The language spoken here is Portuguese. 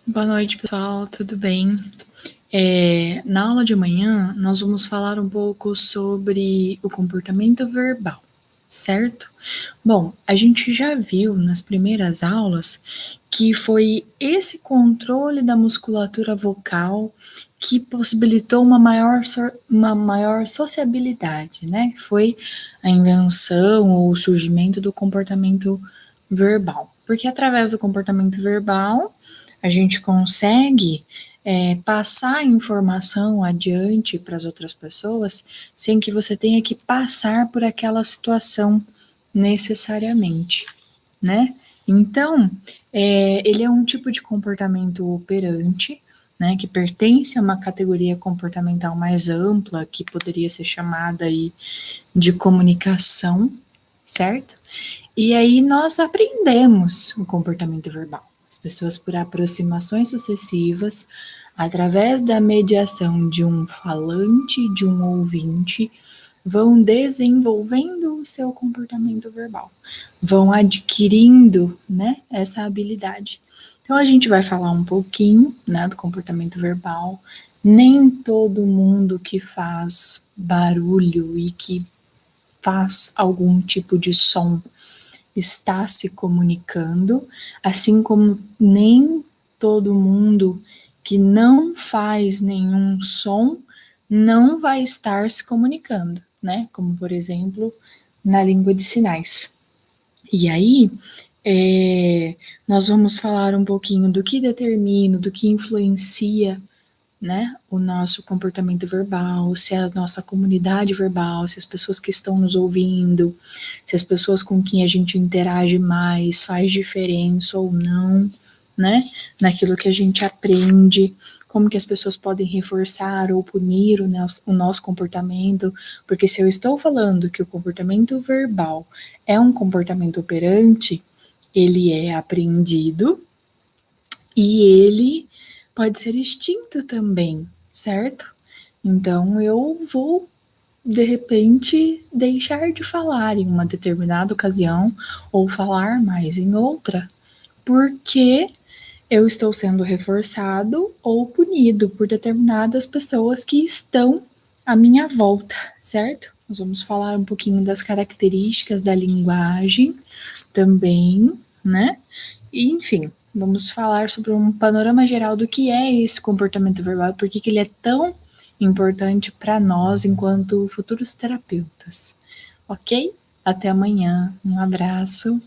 Boa noite, pessoal, tudo bem? Na aula de amanhã, nós vamos falar um pouco sobre o comportamento verbal, certo? Bom, a gente já viu nas primeiras aulas que foi esse controle da musculatura vocal que possibilitou uma maior sociabilidade, né? Foi a invenção ou o surgimento do comportamento verbal. Porque através do comportamento verbal, a gente consegue passar informação adiante para as outras pessoas sem que você tenha que passar por aquela situação necessariamente, né? Então, ele é um tipo de comportamento operante, né, que pertence a uma categoria comportamental mais ampla, que poderia ser chamada aí de comunicação, certo? E aí nós aprendemos o comportamento verbal. As pessoas, por aproximações sucessivas, através da mediação de um falante e de um ouvinte, vão desenvolvendo o seu comportamento verbal, vão adquirindo, né, essa habilidade. Então a gente vai falar um pouquinho, né, do comportamento verbal. Nem todo mundo que faz barulho e que faz algum tipo de som está se comunicando, assim como nem todo mundo que não faz nenhum som não vai estar se comunicando, né? Como, por exemplo, na língua de sinais. E aí, nós vamos falar um pouquinho do que determina, do que influencia, né, o nosso comportamento verbal, se a nossa comunidade verbal, se as pessoas que estão nos ouvindo, se as pessoas com quem a gente interage mais faz diferença ou não, né, naquilo que a gente aprende, como que as pessoas podem reforçar ou punir o nosso comportamento, porque se eu estou falando que o comportamento verbal é um comportamento operante, ele é aprendido e ele pode ser extinto também, certo? Então eu vou de repente deixar de falar em uma determinada ocasião ou falar mais em outra, porque eu estou sendo reforçado ou punido por determinadas pessoas que estão à minha volta, certo? Nós vamos falar um pouquinho das características da linguagem também, né? E, enfim, vamos falar sobre um panorama geral do que é esse comportamento verbal, por que ele é tão importante para nós enquanto futuros terapeutas. Ok? Até amanhã. Um abraço.